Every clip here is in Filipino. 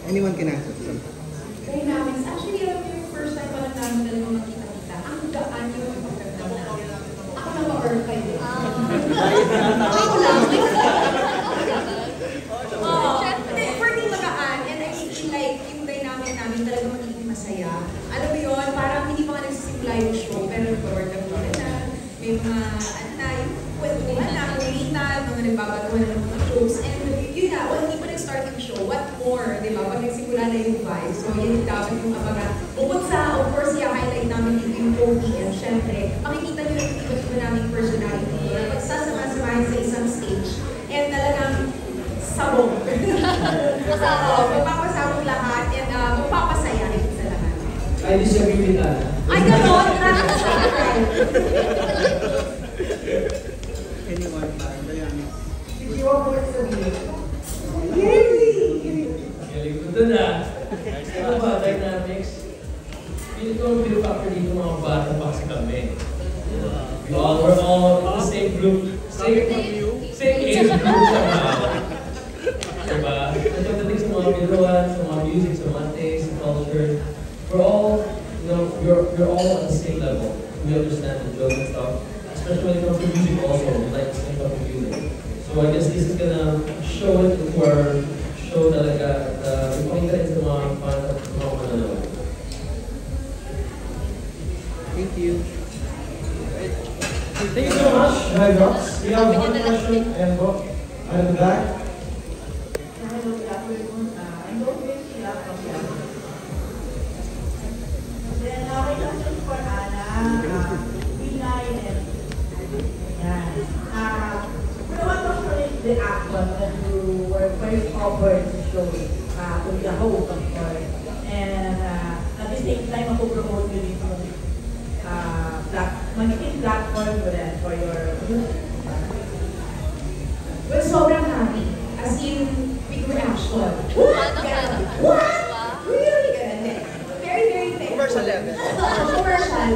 Anyone can answer. Dynamics. Actually, yung first time pa lang namin talaga makita-kita. Ang gaan yung pagkakita namin. Ako na ba-or kayo? Ako lang. For me, magaan. And I feel like yung dynamic namin talaga magiging masaya. Alam mo yun, parang hindi pa nga nagsisimula yung show. Pero forward na na. May mga, ano na, yung kwentuhan na, kulitan, mga nagbabatuhan ng mga jokes. And yun na, hindi pa nag-start yung show. What more, di ba? Pag nagsimula na yung vibe. So, yun dapat yung abangan. Bukod sa, of course, i-highlight namin dito yung OPM. Siyempre, makikita nyo yung iba-iba naming personality. Pagsasama-samahin sa isang stage. And talagang sabong. Magpapasabong lahat. And magpapasaya rin sa lahat. I disagree with that. Ay, gano'n! Anyone pa? If you want to sabihin. Galing ko doon ah. Ano ba, dynamics? Feeling ko feel factor dito mga bata pa kasi kami. We're all in the same group. Same age group somehow. Diba? At pagdating sa mga biruan, sa mga music, sa mga taste, sa culture, we're all, you know, you're all on the same level. We understand the joke and stuff. Especially when it comes to music also, we like the same type of music. So I guess this is gonna show it to our show talaga at ipakita rin sa mga fans at mga mananood. Thank you. Thank you so much, Rox. We have one question and go out of the back. The action that you were very covered to show with the host, of course. And at the same time, ako-promote yun yung magiging platform mo rin for your music. Well, sobrang happy. As in, big reaction. What? What? Really good. Very, very thankful. Commercial level. Commercial.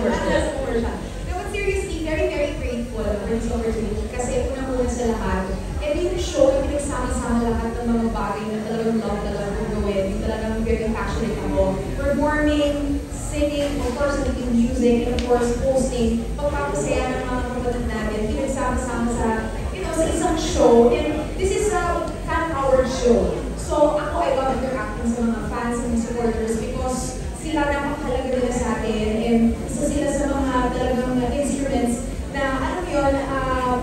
No, but seriously, very, very grateful for this opportunity. Kasi unang-una sa lahat, yung show na pinagsama-sama lahat ng mga bagay na talagang love kong gawin. Yung talagang very passionate ako. Performing, singing, of course, naging music, and of course, posting. Pagpapasaya ng mga kapatid natin. Pinagsama-sama sa, sa isang show. And this is a fan-powered show. So, ako, I love interacting sa mga fans and supporters because sila napakahalaga nila sa atin. And isa sila sa mga talagang instruments na, alam mo yun,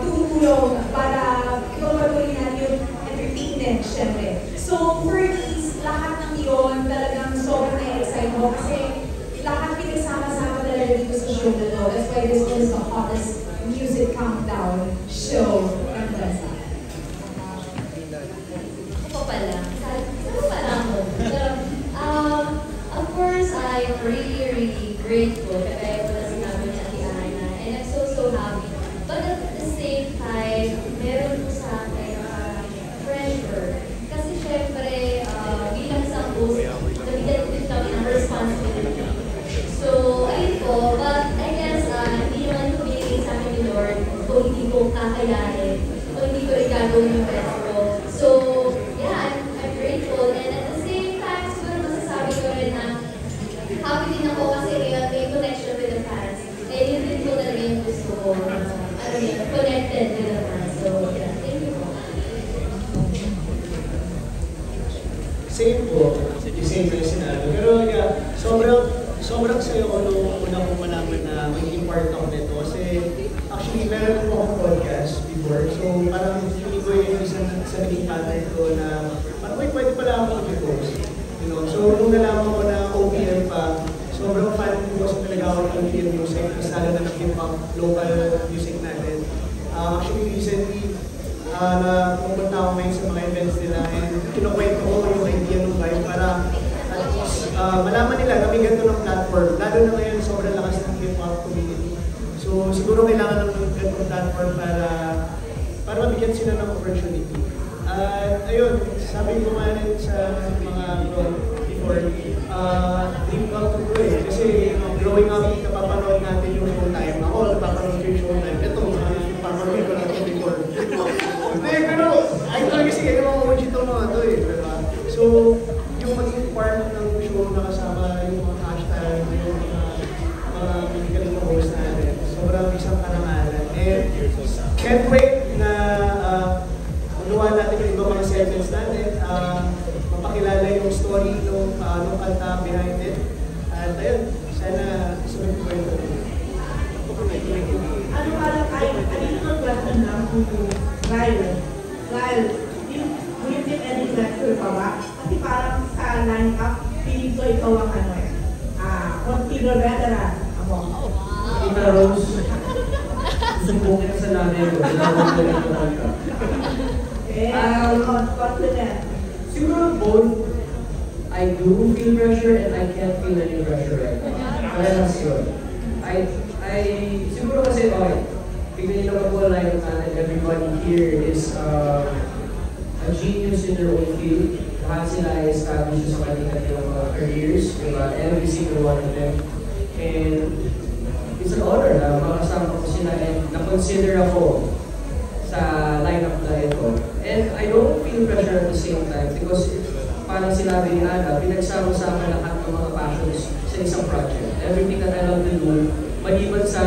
tumutulong para ipagpatuloy natin yung entertainment, syempre. So, for me, lahat ng yun, talagang sobrang na-excite ko kasi lahat pinagsama-sama talaga dito sa show na to. That's why this is the hottest music countdown show ng bansa. Ako pala. Saan pala ako? Of course, I am really, really grateful kaya wala sinabi ni Ate Ana. And I'm so happy. But at the same time, meron po sa akin pressure. Kasi syempre, bilang isang host, nabigyan din kami ng responsibility. So, ayun po. But I guess, hindi naman ko binigay sa akin ni Lord kung hindi ko kakayanin, kung hindi ko rin gagawin yung best ko. So, yeah, I'm grateful. And at the same time, siguro masasabi ko rin na happy din ako kasi may connection with the fans. And yun din po talaga yung gusto ko. Connected with the fans. So, yeah, thank you po. Same po. Same po yung sinabi. Pero yeah, sobrang sayo ko nung una kong malaman na magiging part ako nito. Kasi actually, meron po akong podcast before. So parang hindi ko yung isang naging pattern ko na parang pwede pala ako mag-post. You know? So nung nalaman ko na OPM pa, sobrang fan ko kasi talaga ako ng OPM music. Mas lalo na ng hip-hop, local music natin. Actually, recently, na pumunta ako ngayon sa mga events nila and kinukwento ko yung idea ng vibe para at least malaman nila na may ganito ng platform. Lalo na ngayon, sobrang lakas ng hip-hop community. So siguro kailangan ng ganitong platform para mabigyan sila ng opportunity. At ayun, sabi ko nga rin sa mga before, dream come true eh. Kasi growing up, napapanood natin yung Showtime. Ako, napapanood ko yung Showtime. Ito, napapanood ko natin before. Hindi, pero idol kasi yung mga OG itong mga ito eh. So, yung maging part ng show na kasama yung mga hashtag, yung mga galing na host natin. Sobrang isang karangalan. And can't wait na unuwan natin yung ibang mga segments natin. Mapakilala yung story nung kanta behind it. At ayun, sana sunod ko ito. Ano parang additional question lang kung Ryle, will you take any lecture pa ba? Kasi parang sa line-up, feeling ko ikaw ang consider veteran ako. Tita Rose, subukin na sa nanay ko. Tinawag na rin naman ka. Confident. Siguro both, I do feel pressure and I can't feel any pressure right now. Parehas yun. Siguro kasi, okay, bigyan nyo po line natin, everybody here is a genius in their own field. Lahat sila ay established sa kanilang careers, diba? Every single one of them. And it's an honor na makasama ko sila and na-consider ako sa lineup na ito. And I don't feel pressure at the same time because parang sinabi ni Ana, pinagsama-sama lahat ng mga passions sa isang project. Everything that I love to do, maliban sa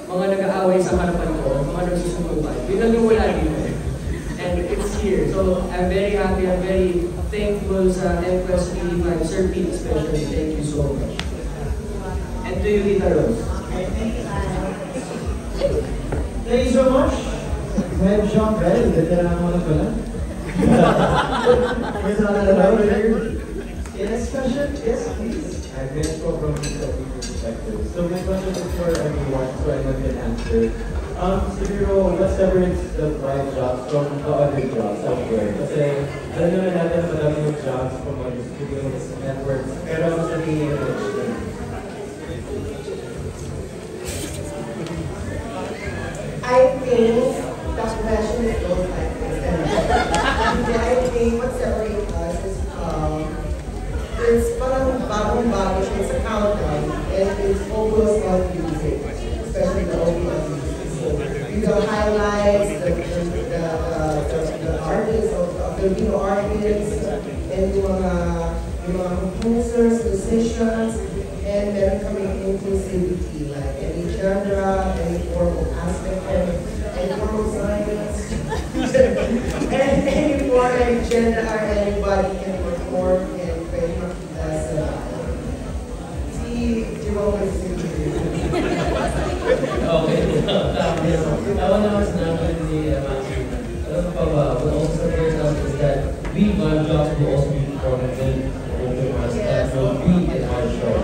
mga nag-aaway sa harapan ko, mga nagsusubukan, yun lang yung wala dito. And it's here. So I'm very happy, I'm very thankful sa MQuest TV5, Sir Pete especially. Thank you so much. And to you, Tita Rose. Thank you so much. Well, Sean Bell, veteran mo na pala. Next question, yes, please. I've been from different perspectives. So my question is for everyone, so everyone can answer. Siguro, what separates the right jobs from the other jobs out there? Kasi, alam naman natin na madami yung jobs from mga studios, networks, pero ang sa tingin nyo, I think that question is both like this. I think what separates us is it's parang bagong-bago siya sa countdown and it's focused on music, especially the OPM music. So the highlights, the artists of Filipino artists, and yung mga composers, musicians, and then coming inclusivity, like any genre, any form of aspect, any form of science, and any form of gender, anybody can perform and very much Okay, ako naman sinabi ni Matthew, alam pa ba, what also separates us is that we want jobs to also be performed in open us, that will be in our show.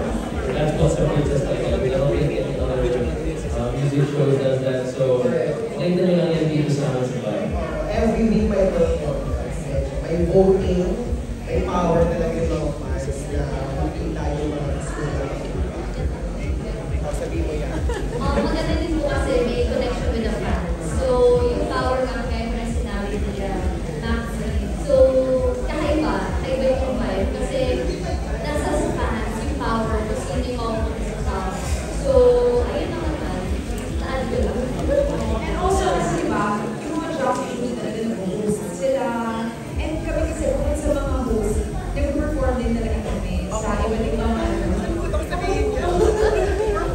That's what separates us like we don't think any other music shows does that, so nakita nyo lang yan dito sa amin sa bahay. every week may performance, may voting, may power talaga